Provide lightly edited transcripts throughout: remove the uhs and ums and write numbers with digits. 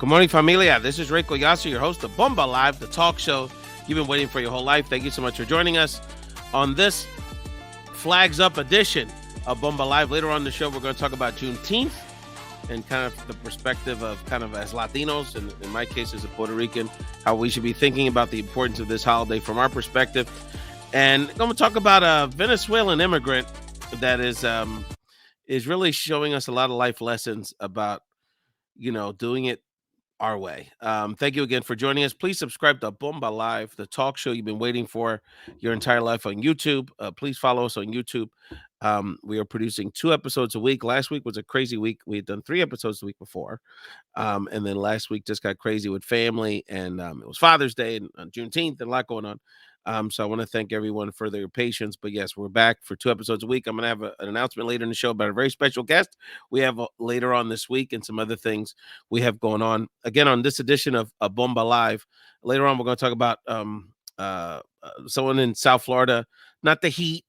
Good morning, familia. This is Ray Collazo, your host of Bomba Live, the talk show you've been waiting for your whole life. Thank you so much for joining us on this Flags Up edition of Bomba Live. Later on in the show, we're going to talk about Juneteenth and kind of the perspective of kind of as Latinos, and in my case as a Puerto Rican, how we should be thinking about the importance of this holiday from our perspective. And I'm going to talk about a Venezuelan immigrant that is really showing us a lot of life lessons about, doing it our way. Thank you again for joining us. Please subscribe to Bomba Live, the talk show you've been waiting for your entire life on YouTube. Please follow us on YouTube. We are producing 2 episodes a week. Last week was a crazy week. We had done 3 episodes the week before. And then last week just got crazy with family, and it was Father's Day and on Juneteenth and a lot going on. So I want to thank everyone for their patience. But yes, we're back for 2 episodes a week. I'm going to have an announcement later in the show about a very special guest we have later on this week and some other things we have going on. Again, on this edition of Bomba Live, later on, we're going to talk about someone in South Florida, not the Heat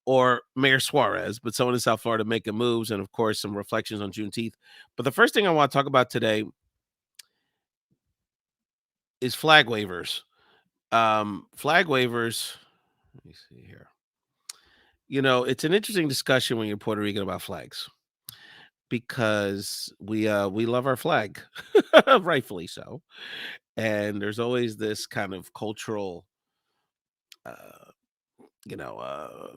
or Mayor Suarez, but someone in South Florida making moves, and of course, some reflections on Juneteenth. But the first thing I want to talk about today is flag waivers. Flag waivers. Let me see here. It's an interesting discussion when you're Puerto Rican about flags because we love our flag, rightfully so, and there's always this kind of cultural, uh, you know, uh,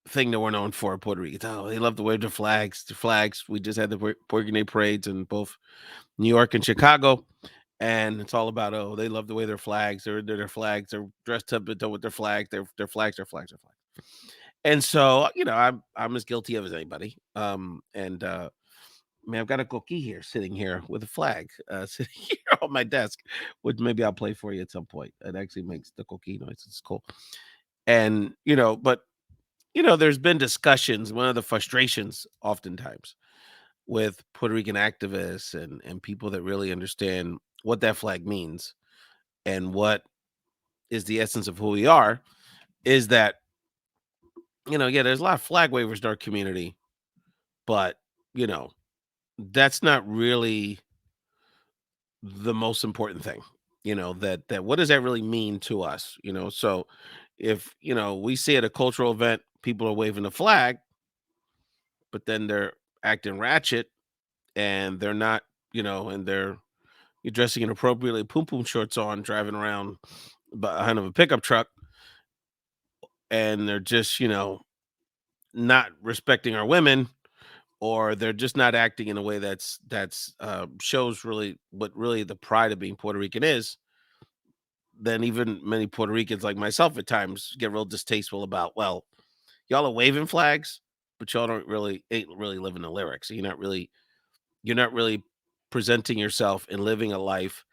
thing that we're known for in Puerto Rico. Oh, they love to wave their flags. The flags. We just had the Puerto Rican Day parades in both New York and Chicago. And it's all about, oh, they love the way their flags. They're their flags. They're dressed up with their flag. Their flags. Their flags. Their flags. And so, I'm as guilty of as anybody. I mean, I've got a cookie here, sitting here with a flag, sitting here on my desk, which maybe I'll play for you at some point. It actually makes the cookie noise. It's cool. And but there's been discussions. One of the frustrations, oftentimes, with Puerto Rican activists and people that really understand what that flag means and what is the essence of who we are, is that, yeah, there's a lot of flag waivers in our community, but, you know, that's not really the most important thing. That what does that really mean to us? So if, we see at a cultural event, people are waving the flag, but then they're acting ratchet and they're not, and you're dressing inappropriately, poom poom shorts on, driving around behind of a pickup truck, and they're just, not respecting our women, or they're just not acting in a way that's shows really what really the pride of being Puerto Rican is. Then even many Puerto Ricans like myself at times get real distasteful about, well, y'all are waving flags, but y'all ain't really living the lyrics. You're not really presenting yourself and living a life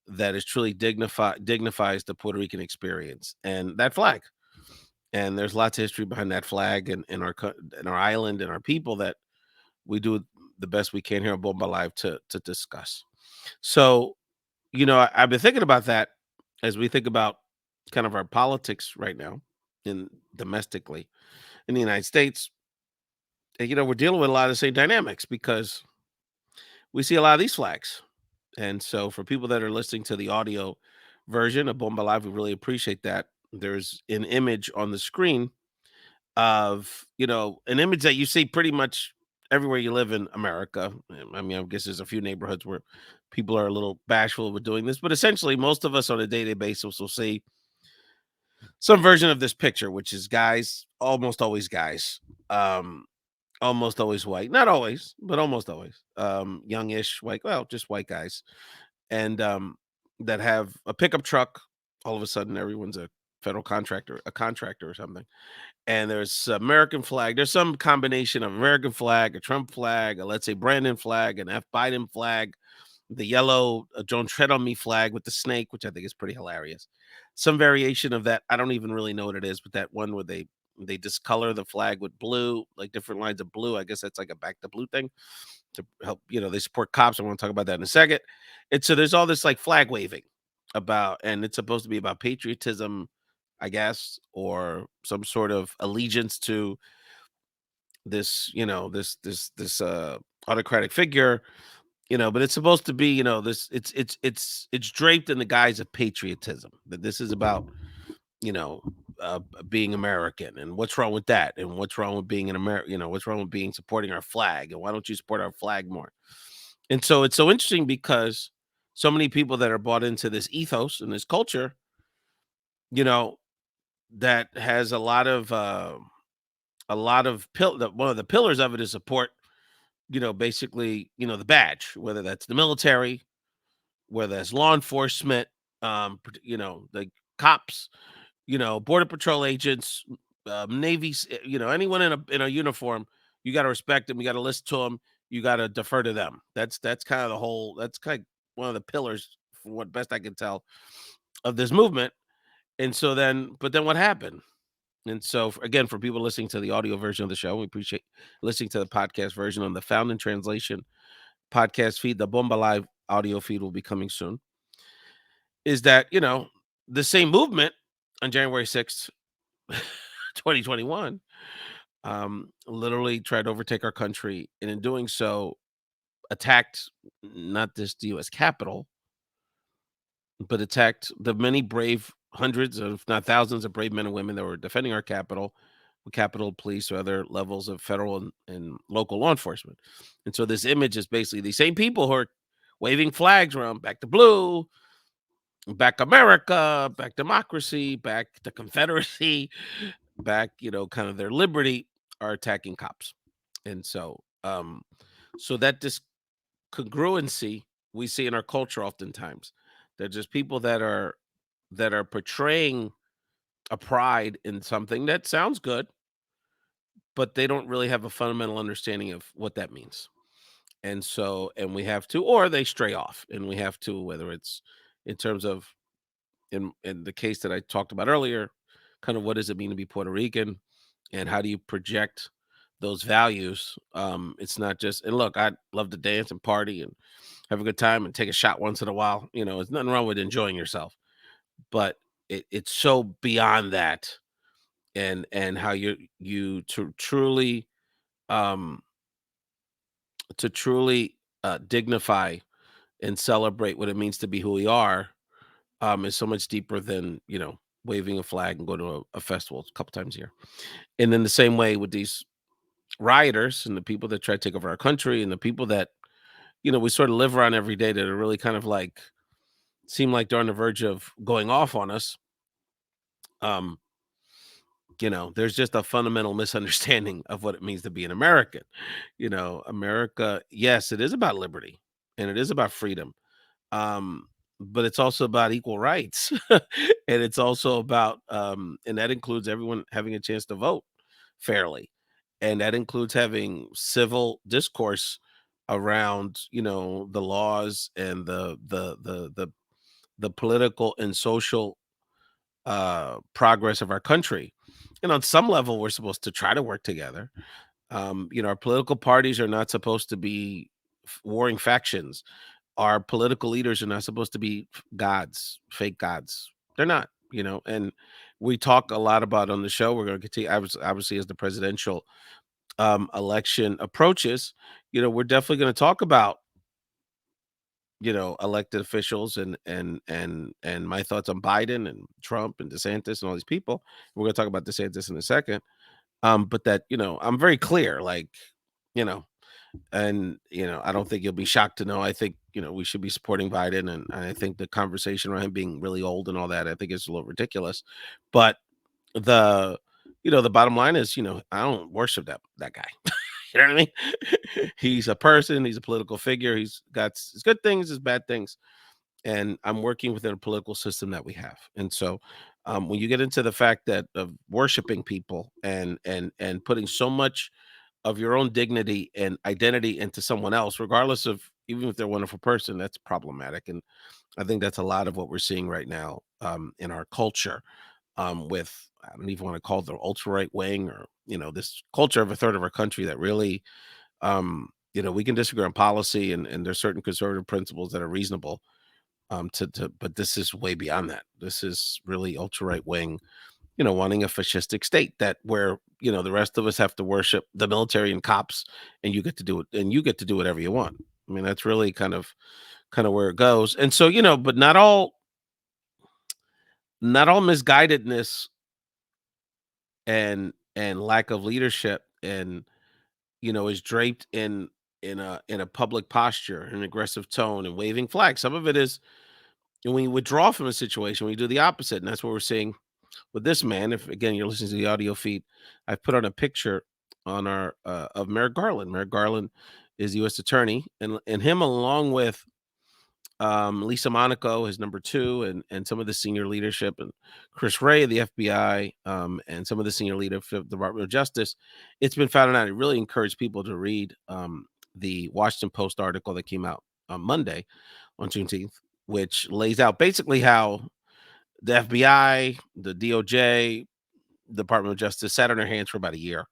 that is truly dignifies the Puerto Rican experience and that flag. And there's lots of history behind that flag and and our island and our people that we do the best we can here on Bomba Live to discuss. So, I've been thinking about that as we think about kind of our politics right now in domestically in the United States. And, we're dealing with a lot of the same dynamics because we see a lot of these flags. And so for people that are listening to the audio version of Bomba Live, we really appreciate that. There's an image on the screen of, an image that you see pretty much everywhere you live in America. I mean, I guess there's a few neighborhoods where people are a little bashful with doing this, but essentially most of us on a day-to-day basis will see some version of this picture, which is guys, almost always guys, almost always white, not always, but almost always, youngish white, well, just white guys, and that have a pickup truck. All of a sudden, everyone's a federal contractor, a contractor or something. And there's American flag. There's some combination of American flag, a Trump flag, a let's say Brandon flag, an F Biden flag, the yellow Don't Tread on Me flag with the snake, which I think is pretty hilarious. Some variation of that. I don't even really know what it is, but that one where they discolor the flag with blue, like different lines of blue. I guess that's like a back to blue thing to help, they support cops. I want to talk about that in a second. And so there's all this like flag waving about, and it's supposed to be about patriotism, I guess, or some sort of allegiance to this, this autocratic figure but it's supposed to be, this it's draped in the guise of patriotism. That this is about, you know, being American, and what's wrong with that, and what's wrong with being an American, what's wrong with being supporting our flag, and why don't you support our flag more? And so it's so interesting because so many people that are bought into this ethos and this culture, you know, that has a lot of one of the pillars of it is support, basically, the badge, whether that's the military, whether that's law enforcement, like cops, border patrol agents, navies, anyone in a uniform, you got to respect them, you got to listen to them, you got to defer to them. That's kind of the whole. That's kind of one of the pillars, from what best I can tell, of this movement. And so then, but then what happened? And so, again, for people listening to the audio version of the show, we appreciate listening to the podcast version on the Found in Translation podcast feed. The Bomba Live audio feed will be coming soon. Is that, the same movement on January 6th, 2021, literally tried to overtake our country, and in doing so, attacked not just the U.S. Capitol, but attacked the many brave hundreds, if not thousands, of brave men and women that were defending our capital, with Capitol Police or other levels of federal and local law enforcement. And so this image is basically the same people who are waving flags around, back to blue, back America, back democracy, back the Confederacy, back, kind of their liberty, are attacking cops. And so that this congruency we see in our culture oftentimes. They're just people that are portraying a pride in something that sounds good, but they don't really have a fundamental understanding of what that means. And so, and we have to, or they stray off, and we have to, whether it's in terms of, in the case that I talked about earlier, kind of what does it mean to be Puerto Rican, and how do you project those values? It's not just, and look, I love to dance and party and have a good time and take a shot once in a while. There's nothing wrong with enjoying yourself, but it's so beyond that, and how you um to truly dignify and celebrate what it means to be who we are, is so much deeper than, waving a flag and go to a festival a couple times a year. And in the same way with these rioters and the people that try to take over our country, and the people that, we sort of live around every day, that are really kind of like, seem like they're on the verge of going off on us. um there's just a fundamental misunderstanding of what it means to be an American. America, yes, it is about liberty, and it is about freedom, um but it's also about equal rights. And it's also about, and that includes everyone having a chance to vote fairly, and that includes having civil discourse around, the laws and the political and social progress of our country. And on some level, we're supposed to try to work together. Our political parties are not supposed to be warring factions. Our political leaders are not supposed to be gods, fake gods. They're not, and we talk a lot about on the show. We're going to continue, obviously, as the presidential election approaches. We're definitely going to talk about, elected officials, and my thoughts on Biden and Trump and DeSantis and all these people. We're going to talk about DeSantis in a second. But that, I'm very clear, like, you know, and I don't think you'll be shocked to know. I think, we should be supporting Biden, and I think the conversation around him being really old and all that, I think is a little ridiculous. But the the bottom line is, I don't worship that guy. You know what I mean? He's a person, he's a political figure, he's got his good things, his bad things, and I'm working within a political system that we have. And so, when you get into the fact that of worshiping people, and putting so much of your own dignity and identity into someone else, regardless of, even if they're a wonderful person, that's problematic. And I think that's a lot of what we're seeing right now, in our culture, with, I don't even want to call it the ultra right wing, or this culture of a third of our country that really, we can disagree on policy, and there's certain conservative principles that are reasonable, but this is way beyond that. This is really ultra right wing, wanting a fascistic state, that where, the rest of us have to worship the military and cops, and you get to do it, and you get to do whatever you want. I mean, that's really kind of where it goes. And so, but not all misguidedness and lack of leadership and is draped in a public posture, an aggressive tone, and waving flags. Some of it is when you withdraw from a situation, when you do the opposite, and that's what we're seeing with this man. If again you're listening to the audio feed, I've put on a picture on our of Merrick Garland. Merrick Garland is the U.S. attorney, and him along with Lisa Monaco, his number two, and some of the senior leadership, and Chris Ray of the FBI, and some of the senior leadership of the Department of Justice. It's been found out. I really encourage people to read the Washington Post article that came out on Monday on Juneteenth, which lays out basically how the FBI, the DOJ, Department of Justice sat on their hands for about a year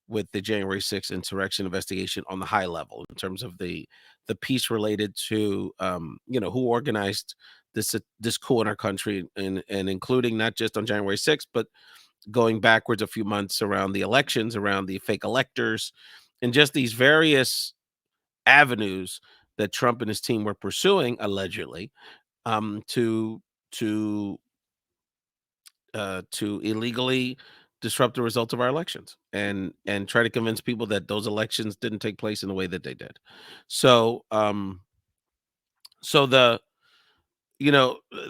with the January 6th insurrection investigation on the high level in terms of the piece related to who organized this coup in our country, and including not just on January 6th, but going backwards a few months around the elections, around the fake electors, and just these various avenues that Trump and his team were pursuing allegedly to illegally disrupt the results of our elections and try to convince people that those elections didn't take place in the way that they did. So so the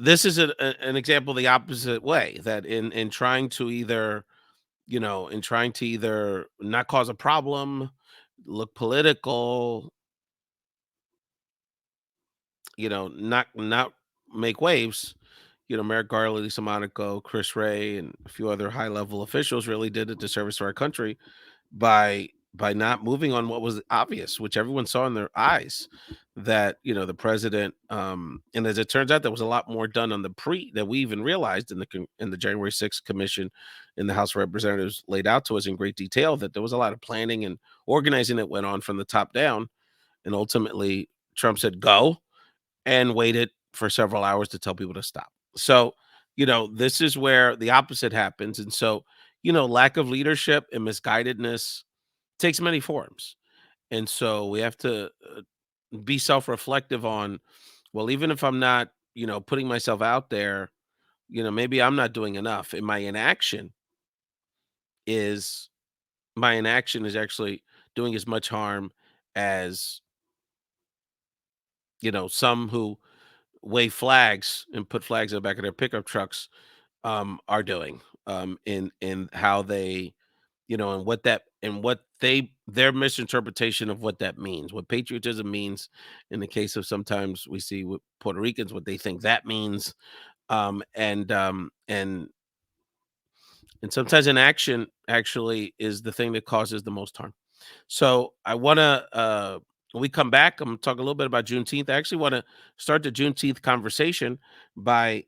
this is an example the opposite way, that in trying to either not cause a problem, look political, not make waves. Merrick Garland, Lisa Monaco, Chris Ray, and a few other high level officials really did a disservice to our country by not moving on what was obvious, which everyone saw in their eyes, that the president, and as it turns out, there was a lot more done on the that we even realized in the January 6th commission in the House of Representatives laid out to us in great detail, that there was a lot of planning and organizing that went on from the top down, and ultimately Trump said go and waited for several hours to tell people to stop. So, this is where the opposite happens. And so, lack of leadership and misguidedness takes many forms. And so we have to be self-reflective on, well, even if I'm not, putting myself out there, maybe I'm not doing enough. And is my inaction is actually doing as much harm as, some who wave flags and put flags in the back of their pickup trucks are doing, in how they, and what their misinterpretation of what that means, what patriotism means. In the case of, sometimes we see with Puerto Ricans, what they think that means, and sometimes inaction actually is the thing that causes the most harm. So I want to, when we come back, I'm going to talk a little bit about Juneteenth. I actually want to start the Juneteenth conversation by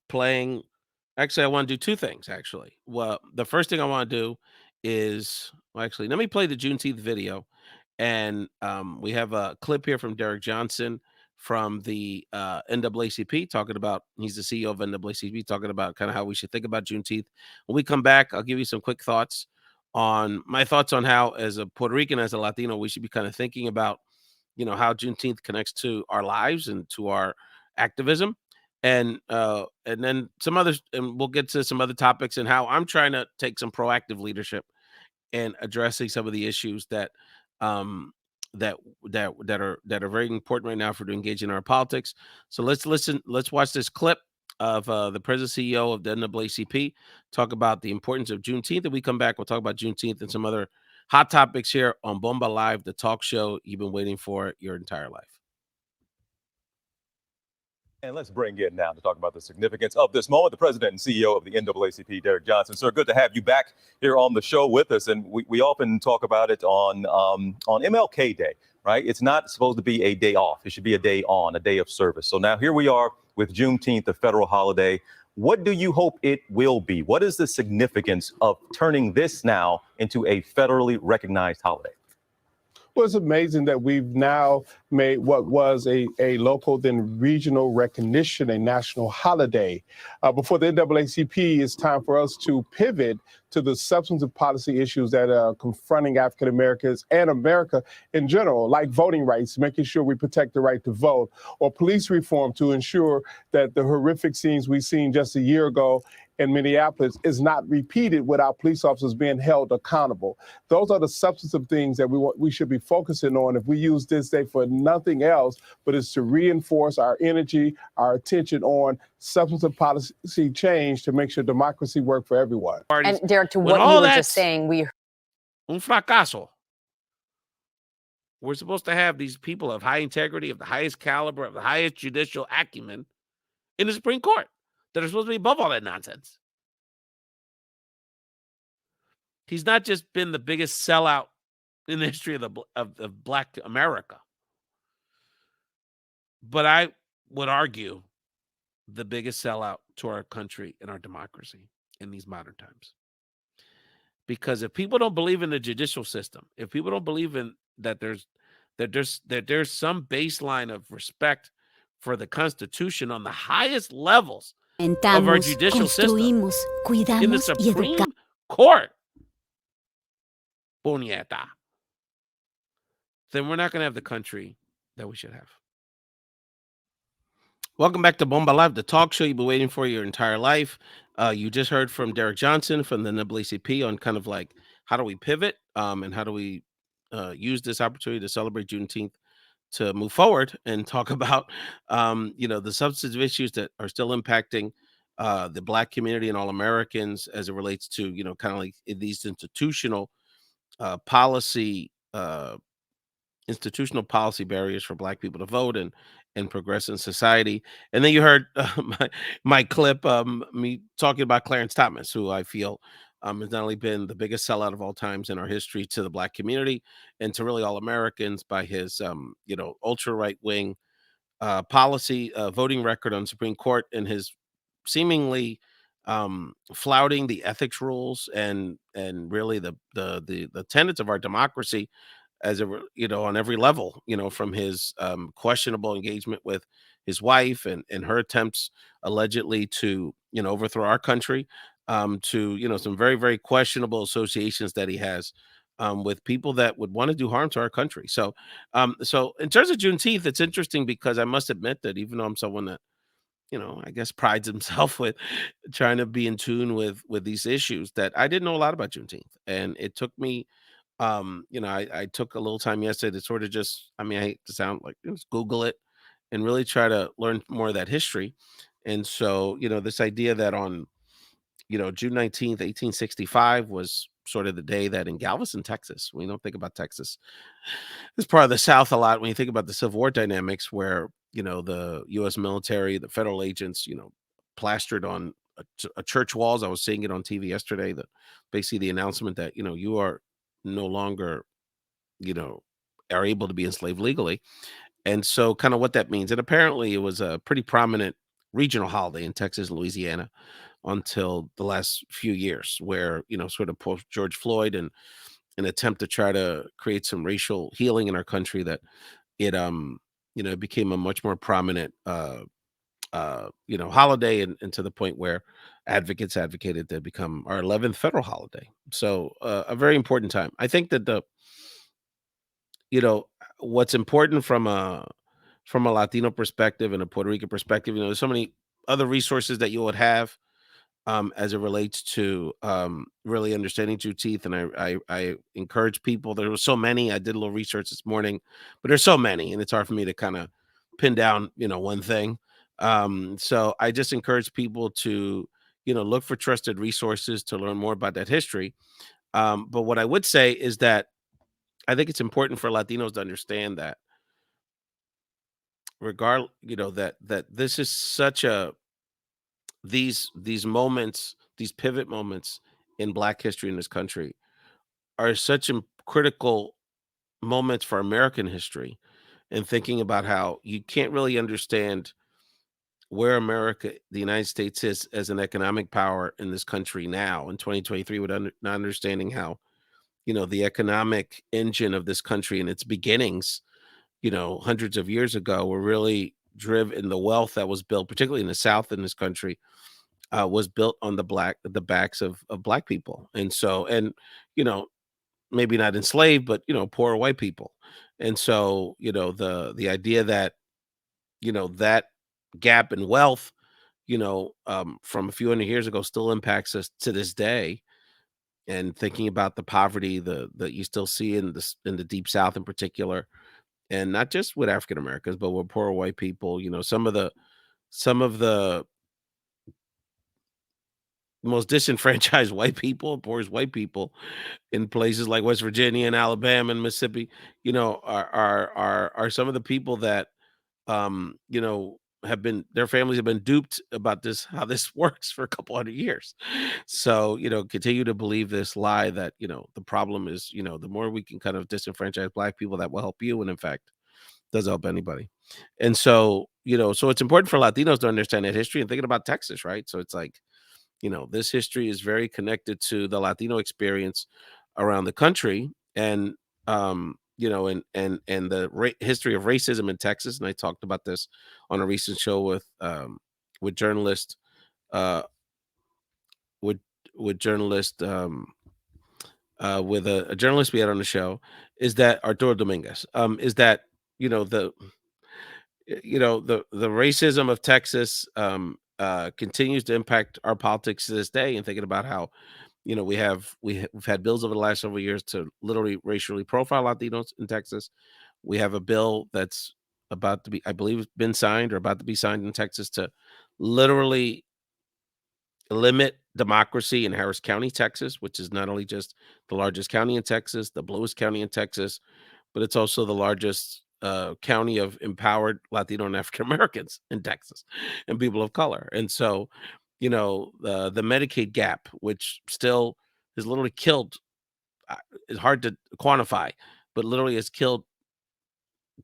playing. Actually, I want to do two things, actually. Well, the first thing I want to do is, well, actually, let me play the Juneteenth video. And we have a clip here from Derek Johnson from the NAACP talking about, he's the CEO of NAACP, talking about kind of how we should think about Juneteenth. When we come back, I'll give you some quick thoughts on how, as a Puerto Rican, as a Latino, we should be kind of thinking about, how Juneteenth connects to our lives and to our activism. And then some others, and we'll get to some other topics and how I'm trying to take some proactive leadership and addressing some of the issues that um are very important right now for to engage in our politics. So let's watch this clip of the president CEO of the NAACP talk about the importance of Juneteenth. And we come back, we'll talk about Juneteenth and some other hot topics here on Bomba Live, the talk show you've been waiting for your entire life. And let's bring in now to talk about the significance of this moment, the president and CEO of the NAACP, Derek Johnson. Sir, good to have you back here on the show with us. And we often talk about it on MLK Day, right? It's not supposed to be a day off. It should be a day on, a day of service. So now here we are with Juneteenth, a federal holiday. What do you hope it will be? What is the significance of turning this now into a federally recognized holiday? Well, it's amazing that we've now made what was a local, then regional recognition a national holiday. Before the NAACP, it's time for us to pivot to the substantive policy issues that are confronting African Americans and America in general, like voting rights, making sure we protect the right to vote, or police reform to ensure that the horrific scenes we've seen just a year ago in Minneapolis is not repeated without police officers being held accountable. Those are the substantive things that we should be focusing on if we use this day for nothing else, but it's to reinforce our energy, our attention on substantive policy change to make sure democracy works for everyone. And Derek, to When what all you were that's just saying, we un fracaso. We're supposed to have these people of high integrity, of the highest caliber, of the highest judicial acumen in the Supreme Court that are supposed to be above all that nonsense. He's not just been the biggest sellout in the history of Black America, but I would argue the biggest sellout to our country and our democracy in these modern times. Because if people don't believe in the judicial system, if people don't believe in that there's some baseline of respect for the Constitution on the highest levels of our judicial system, in the Supreme Court, puñeta, then we're not going to have the country that we should have. Welcome back to Bomba Live, the talk show you've been waiting for your entire life. You just heard from Derek Johnson from the NAACP on kind of like how do we pivot and how do we use this opportunity to celebrate Juneteenth to move forward and talk about, the substantive issues that are still impacting the Black community and all Americans as it relates to, kind of like these institutional policy barriers for Black people to vote and progress in society. And then you heard my clip, me talking about Clarence Thomas, who I feel has not only been the biggest sellout of all times in our history to the Black community and to really all Americans by his, ultra right wing policy voting record on Supreme Court and his seemingly flouting the ethics rules and really the tenets of our democracy as on every level, from his questionable engagement with his wife and her attempts allegedly to, overthrow our country, to, some very, very questionable associations that he has with people that would want to do harm to our country. So in terms of Juneteenth, it's interesting because I must admit that even though I'm someone that, I guess prides himself with trying to be in tune with these issues, that I didn't know a lot about Juneteenth. And it took me I took a little time yesterday to sort of just, I hate to sound like, just Google it and really try to learn more of that history. And so, this idea that on, June 19th, 1865 was sort of the day that in Galveston, Texas, we don't think about Texas, it's part of the South a lot when you think about the Civil War dynamics where, the U.S. military, the federal agents, plastered on a church walls. I was seeing it on TV yesterday, that basically the announcement that, you are no longer, are able to be enslaved legally. And so kind of what that means. And apparently it was a pretty prominent regional holiday in Texas, Louisiana until the last few years where, sort of post George Floyd and an attempt to try to create some racial healing in our country that it, it became a much more prominent, holiday and to the point where advocates advocated to become our 11th federal holiday. So a very important time. I think that what's important from a Latino perspective and a Puerto Rican perspective, there's so many other resources that you would have as it relates to really understanding Juneteenth. And I encourage people. There were so many. I did a little research this morning, but there's so many, and it's hard for me to kind of pin down, one thing. So I just encourage people to, look for trusted resources to learn more about that history. But what I would say is that I think it's important for Latinos to understand that that this is such a these moments, these pivot moments in Black history in this country are such critical moments for American history, and thinking about how you can't really understand where America, the United States, is as an economic power in this country now in 2023 not understanding how the economic engine of this country in its beginnings, hundreds of years ago, were really driven. The wealth that was built, particularly in the South in this country, was built on the backs of Black people, and so, and you know, maybe not enslaved, but poor white people, and so the idea that that gap in wealth, from a few hundred years ago, still impacts us to this day. And thinking about the poverty that you still see in the deep South in particular, and not just with African Americans, but with poor white people. Some of the most disenfranchised white people, poorest white people in places like West Virginia and Alabama and Mississippi, are some of the people that have been their families have been duped about this, how this works for a couple hundred years. So, continue to believe this lie that, the problem is, the more we can kind of disenfranchise Black people, that will help you. And in fact, doesn't help anybody. And so, so it's important for Latinos to understand that history and thinking about Texas, right? So it's like, this history is very connected to the Latino experience around the country, and the history of racism in Texas. And I talked about this on a recent show with journalist uh, with journalist with a journalist we had on the show, is that Arturo Dominguez, is that the the racism of Texas continues to impact our politics to this day. And thinking about how we've had bills over the last several years to literally racially profile Latinos in Texas. We have a bill that's about to be, I believe, been signed or about to be signed in Texas to literally limit democracy in Harris County, Texas, which is not only just the largest county in Texas, the bluest county in Texas, but it's also the largest county of empowered Latino and African Americans in Texas and people of color. And so, the Medicaid gap, which still has literally killed, uh, it's hard to quantify, but literally has killed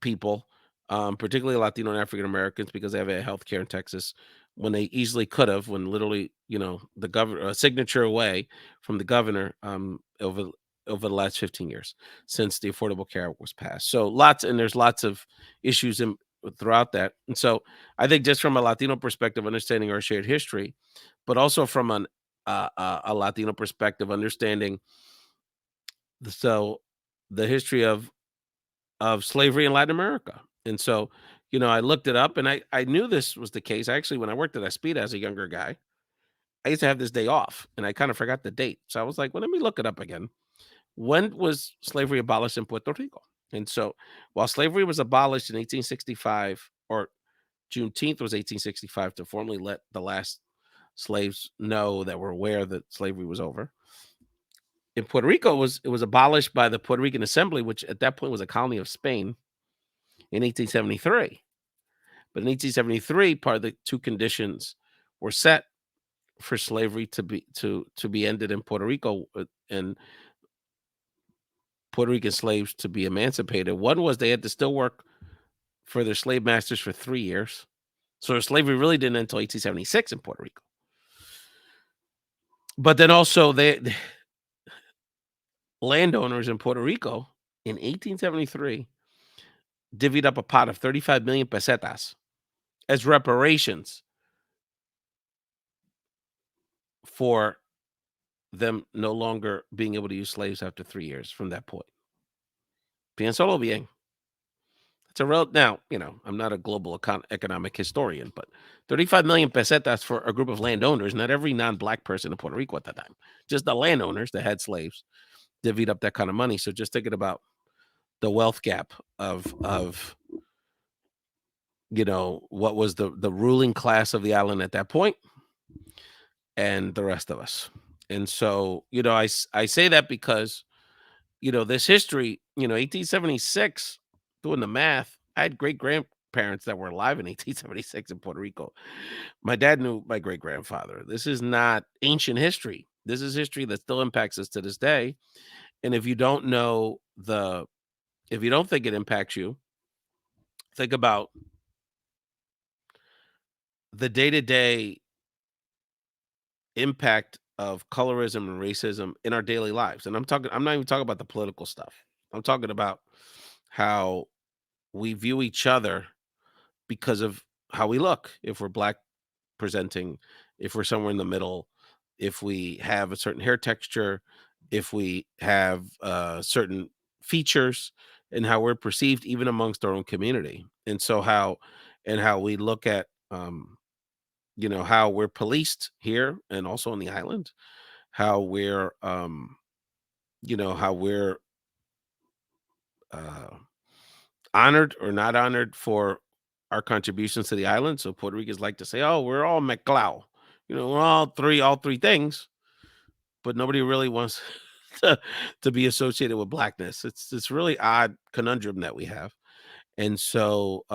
people, particularly Latino and African Americans, because they have a health care in Texas when they easily could have, when literally, the governor, a signature away from the governor, over the last 15 years since the Affordable Care Act was passed. So there's lots of issues throughout that. And so I think just from a Latino perspective, understanding our shared history, but also from a Latino perspective, understanding so the history of slavery in Latin America. And so, I looked it up, and I knew this was the case. Actually, when I worked at Aspida as a younger guy, I used to have this day off, and I kind of forgot the date. So I was like, well, let me look it up again. When was slavery abolished in Puerto Rico? And so, while slavery was abolished in 1865, or Juneteenth was 1865 to formally let the last slaves know that were aware that slavery was over. In Puerto Rico, it was abolished by the Puerto Rican Assembly, which at that point was a colony of Spain, in 1873. But in 1873, part of the two conditions were set for slavery to be ended in Puerto Rico, and Puerto Rican slaves to be emancipated. One was they had to still work for their slave masters for 3 years. So slavery really didn't end until 1876 in Puerto Rico. But then also the landowners in Puerto Rico in 1873 divvied up a pot of 35 million pesetas as reparations for them no longer being able to use slaves after 3 years from that point. Piénsalo bien. It's a real, now, I'm not a global economic historian, but 35 million pesetas for a group of landowners, not every non-Black person in Puerto Rico at that time, just the landowners that had slaves divvied up that kind of money. So just thinking about the wealth gap of what was the ruling class of the island at that point and the rest of us. And so, I say that because, this history, 1876, doing the math, I had great grandparents that were alive in 1876 in Puerto Rico. My dad knew my great grandfather. This is not ancient history. This is history that still impacts us to this day. And if you don't think it impacts you, think about the day-to-day impact of colorism and racism in our daily lives. And I'm not even talking about the political stuff. I'm talking about how we view each other because of how we look. If we're black presenting, if we're somewhere in the middle, if we have a certain hair texture, if we have certain features, and how we're perceived even amongst our own community. And so how we look at how we're policed here and also on the island, how we're how we're uh honored or not honored for our contributions to the island. So Puerto Ricans like to say, "Oh, we're all McClow." We're all three things, but nobody really wants to be associated with blackness. It's really odd conundrum that we have. And so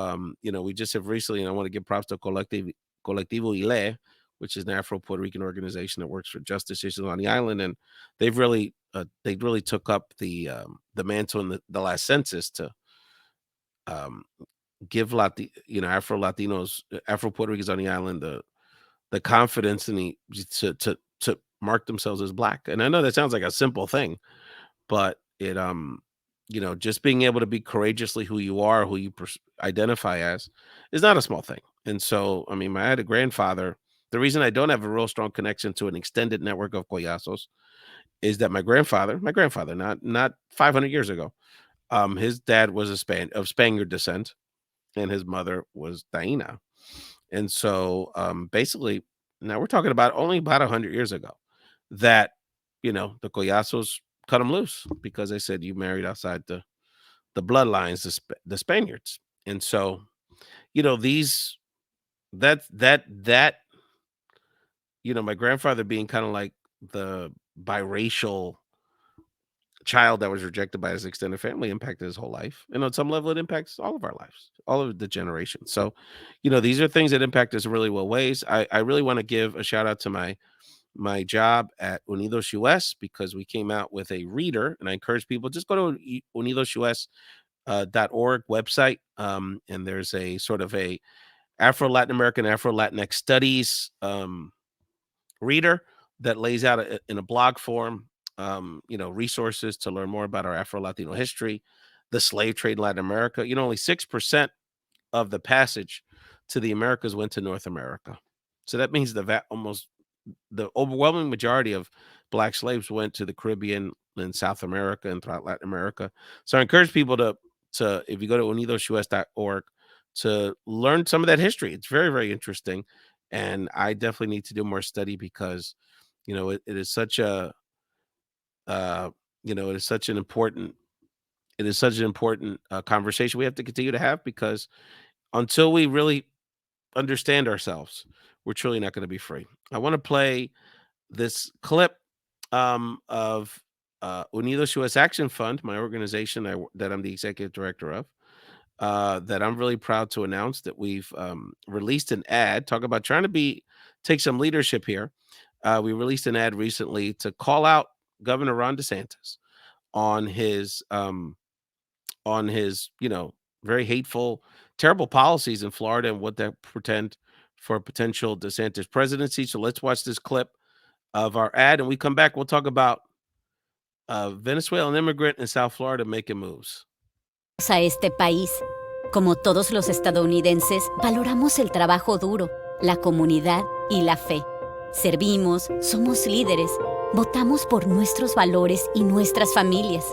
we just have recently, and I want to give props to Colectivo Ile, which is an Afro Puerto Rican organization that works for justice issues on the island, and they really took up the mantle in the last census to um, give Afro Latinos, Afro Puerto Ricans on the island the confidence and to mark themselves as black. And I know that sounds like a simple thing, but just being able to be courageously who you are, who you identify as, is not a small thing. And so, I mean, I had a grandfather. The reason I don't have a real strong connection to an extended network of Collazos is that my grandfather, not 500 years ago, his dad was of Spaniard descent, and his mother was Taina. And so, basically, now we're talking about only about 100 years ago that, the Collazos cut them loose because they said you married outside the bloodlines, the Spaniards. And so, these that my grandfather being kind of like the biracial child that was rejected by his extended family impacted his whole life. And on some level, it impacts all of our lives, all of the generations. So, these are things that impact us in really well ways. I really want to give a shout out to my job at Unidos US because we came out with a reader, and I encourage people just go to unidosUS.org website. And there's a sort of a Afro Latin American, Afro Latinx studies reader that lays out in a blog form, resources to learn more about our Afro Latino history, the slave trade in Latin America. Only 6% of the passage to the Americas went to North America. So that means the overwhelming majority of black slaves went to the Caribbean and South America and throughout Latin America. So I encourage people to if you go to unidosUS.org to learn some of that history. It's very, very interesting. And I definitely need to do more study because, it is such a, it is such an important, conversation we have to continue to have because until we really understand ourselves, we're truly not going to be free. I want to play this clip of Unidos US Action Fund, my organization that I'm the executive director of, that I'm really proud to announce that we've released an ad. Talk about trying to take some leadership here. We released an ad recently to call out Governor Ron DeSantis on his very hateful, terrible policies in Florida and what that portend for a potential DeSantis presidency. So let's watch this clip of our ad, and we come back. We'll talk about Venezuelan immigrant in South Florida making moves. A este país. Como todos los estadounidenses, valoramos el trabajo duro, la comunidad y la fe. Servimos, somos líderes, votamos por nuestros valores y nuestras familias.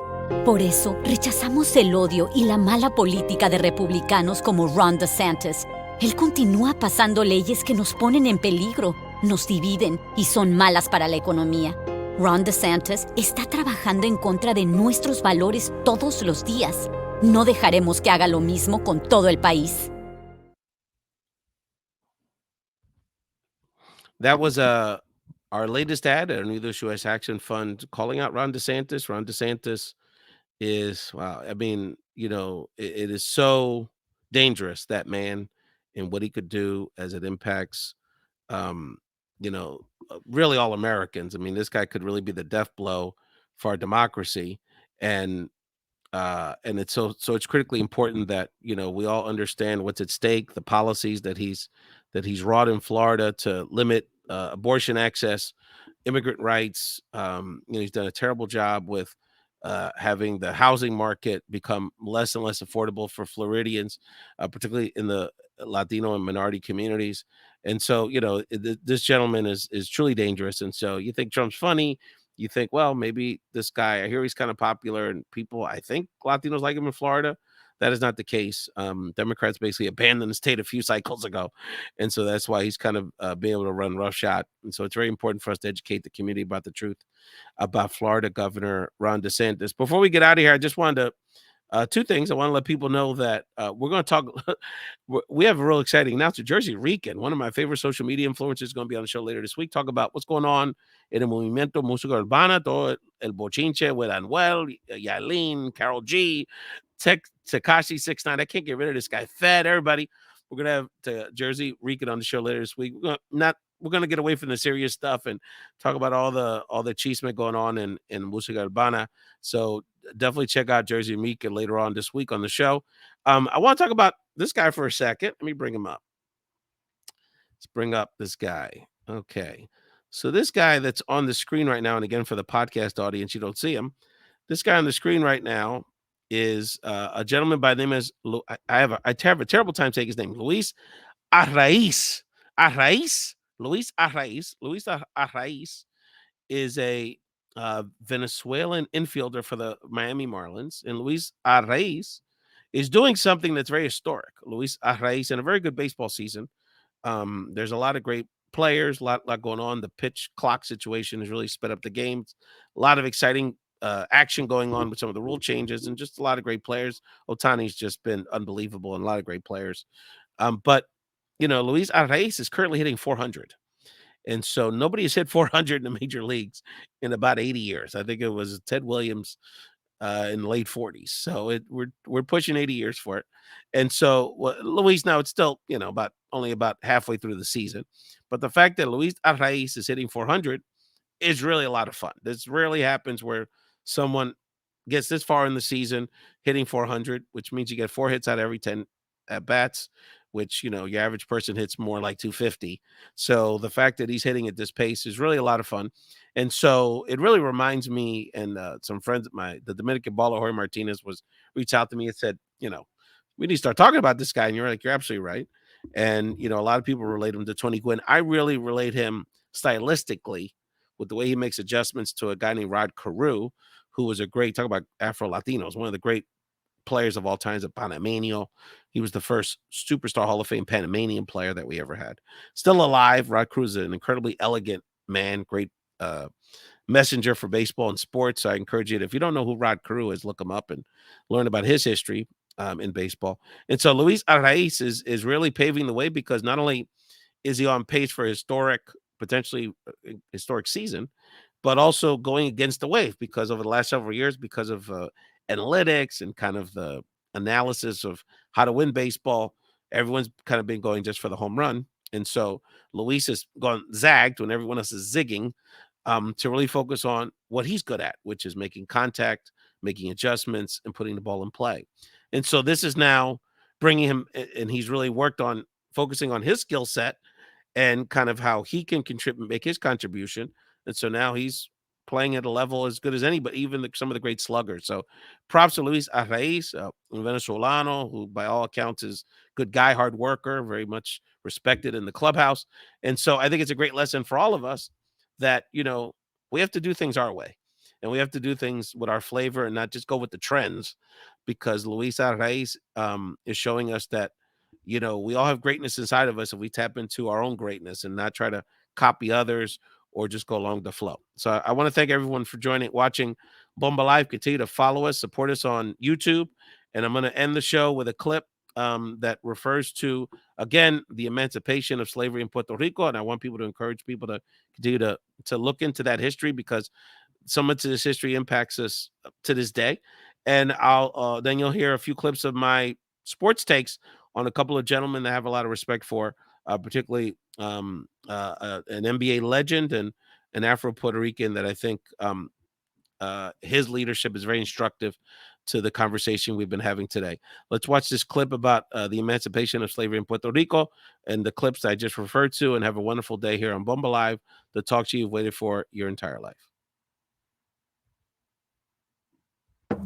Por eso, rechazamos el odio y la mala política de republicanos como Ron DeSantis. Él continúa pasando leyes que nos ponen en peligro, nos dividen y son malas para la economía. Ron DeSantis está trabajando en contra de nuestros valores todos los días. No dejaremos que haga lo mismo con todo el país. That was our latest ad at Unidos US Action Fund calling out Ron DeSantis. Ron DeSantis is, wow, I mean, it is so dangerous, that man, and what he could do as it impacts, um, really all Americans. I mean, this guy could really be the death blow for our democracy. And it's so it's critically important that we all understand what's at stake, the policies that he's wrought in Florida to limit abortion access, immigrant rights. He's done a terrible job with having the housing market become less and less affordable for Floridians, particularly in the Latino and minority communities. And so, this gentleman is truly dangerous. And so you think Trump's funny. You think, well, maybe this guy, I hear he's kind of popular and I think Latinos like him in Florida. That is not the case. Democrats basically abandoned the state a few cycles ago. And so that's why he's kind of being able to run roughshod. And so it's very important for us to educate the community about the truth about Florida Governor Ron DeSantis. Before we get out of here, I just wanted to two things. I want to let people know that we're going to talk. We have a real exciting announcement. Jersey Rican, one of my favorite social media influencers, is going to be on the show later this week. Talk about what's going on in the movimiento música urbana, todo el bochinche with Anuel, Yailin, Carol G, Tekashi 6ix9ine. I can't get rid of this guy. Fed everybody. We're gonna have Jersey Rican on the show later this week. We're gonna get away from the serious stuff and talk about all the chisme going on in música urbana. So definitely check out Jersey Rican later on this week on the show. I want to talk about this guy for a second. Let me bring him up. Let's bring up this guy. Okay. So this guy that's on the screen right now, and again for the podcast audience, you don't see him. This guy on the screen right now is a gentleman by the name of I have a terrible time saying his name. Luis Arraez. Luis Arraez is a Venezuelan infielder for the Miami Marlins, and Luis Arraez is doing something that's very historic. Luis Arraez in a very good baseball season. There's a lot of great players, a lot going on. The pitch clock situation has really sped up the games. A lot of exciting action going on with some of the rule changes, and just a lot of great players. Otani's just been unbelievable, and a lot of great players. But Luis Arraez is currently hitting 400, and so nobody has hit 400 in the major leagues in about 80 years. I think it was Ted Williams in the late 40s. So we're pushing 80 years for it. And so Luis, now it's still only about halfway through the season, but the fact that Luis Arraez is hitting 400 is really a lot of fun. This rarely happens where someone gets this far in the season hitting 400, which means you get 4 hits out of every 10 at bats, which your average person hits more like 250. So the fact that he's hitting at this pace is really a lot of fun. And so it really reminds me, and some friends of the Dominican baller Jorge Martinez reached out to me and said, we need to start talking about this guy. And you're absolutely right. And a lot of people relate him to Tony Gwynn. I really relate him stylistically with the way he makes adjustments to a guy named Rod Carew, who was talk about Afro-Latinos, one of the great players of all times at Panameño. He was the first superstar Hall of Fame Panamanian player that we ever had. Still alive. Rod Carew is an incredibly elegant man, great messenger for baseball and sports. So I encourage you if you don't know who Rod Carew is, look him up and learn about his history in baseball. And so Luis Arraez is really paving the way, because not only is he on pace for potentially historic season, but also going against the wave, because over the last several years, because of analytics and kind of the analysis of how to win baseball, everyone's kind of been going just for the home run. And so Luis has gone zagged when everyone else is zigging, to really focus on what he's good at, which is making contact, making adjustments, and putting the ball in play. And so this is now bringing him, and he's really worked on focusing on his skill set and kind of how he can contribute, make his contribution. And so now he's playing at a level as good as anybody, even some of the great sluggers. So props to Luis Arraez, Venezolano, who by all accounts is good guy, hard worker, very much respected in the clubhouse. And so I think it's a great lesson for all of us that, we have to do things our way, and we have to do things with our flavor and not just go with the trends, because Luis Arraez is showing us that, we all have greatness inside of us if we tap into our own greatness and not try to copy others or just go along the flow. So I want to thank everyone for watching Bomba Live. Continue to follow us, support us on YouTube. And I'm going to end the show with a clip that refers to, again, the emancipation of slavery in Puerto Rico. And I want people to encourage people to continue to look into that history, because so much of this history impacts us to this day. And then you'll hear a few clips of my sports takes on a couple of gentlemen that I have a lot of respect for, particularly an NBA legend and an Afro-Puerto Rican that I think his leadership is very instructive to the conversation we've been having today. Let's watch this clip about the emancipation of slavery in Puerto Rico and the clips I just referred to, and have a wonderful day here on Bomba Live, the talk show you've waited for your entire life.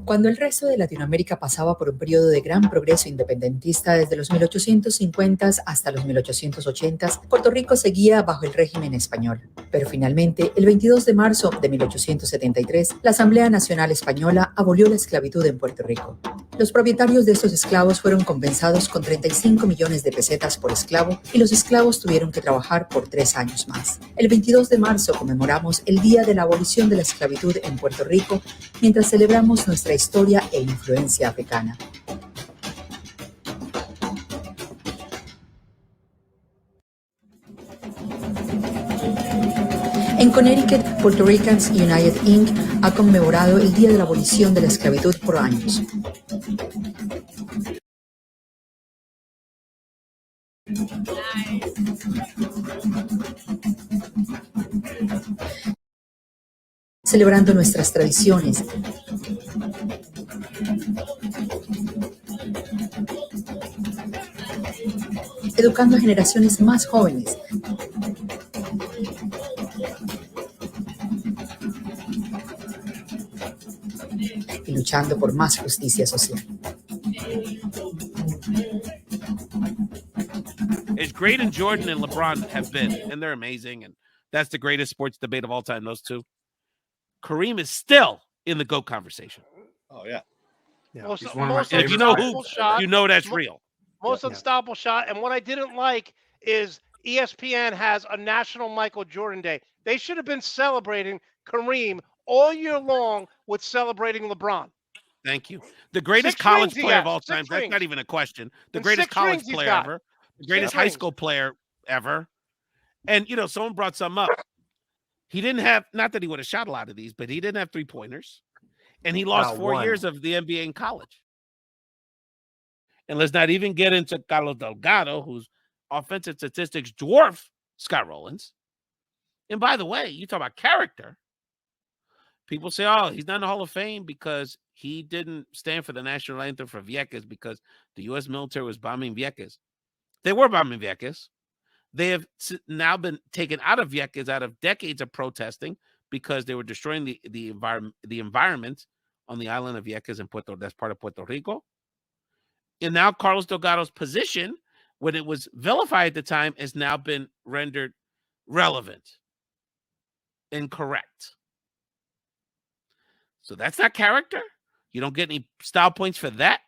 Cuando el resto de Latinoamérica pasaba por un periodo de gran progreso independentista desde los 1850s hasta los 1880s, Puerto Rico seguía bajo el régimen español. Pero finalmente, el 22 de marzo de 1873, la Asamblea Nacional Española abolió la esclavitud en Puerto Rico. Los propietarios de estos esclavos fueron compensados con 35 millones de pesetas por esclavo y los esclavos tuvieron que trabajar por 3 años más. El 22 de marzo conmemoramos el Día de la Abolición de la Esclavitud en Puerto Rico mientras celebramos nuestra historia e influencia africana. En Connecticut, Puerto Ricans United Inc. ha conmemorado el Día de la Abolición de la Esclavitud por años. Celebrando nuestras tradiciones, educando a generaciones más jóvenes, y luchando por más justicia social. As great as Jordan and LeBron have been, and they're amazing, and that's the greatest sports debate of all time, those two, Kareem is still in the GOAT conversation. Oh, yeah. Most And if you know unstoppable hoops, shot, you know that's real. most unstoppable shot. And what I didn't like is ESPN has a National Michael Jordan Day. They should have been celebrating Kareem all year long with celebrating LeBron. Thank you. The greatest 6 college rings he player of has, all 6 time. That's rings. not even a question. The And greatest 6 college rings he's player got. ever. The greatest 6 high rings. school player ever. And, you know, someone brought something up. He didn't have, not that he would have shot a lot of these, but he didn't have 3-pointers. And he lost Not 4 one. years of the NBA in college. And let's not even get into Carlos Delgado, whose offensive statistics dwarf Scott Rowland's. And by the way, you talk about character. People say, oh, he's not in the Hall of Fame because he didn't stand for the national anthem for Vieques because the U.S. military was bombing Vieques. They were bombing Vieques. They have now been taken out of Vieques out of decades of protesting because they were destroying the environment on the island of Vieques in that's part of Puerto Rico. And now Carlos Delgado's position, when it was vilified at the time, has now been rendered relevant and correct. So that's not character. You don't get any style points for that.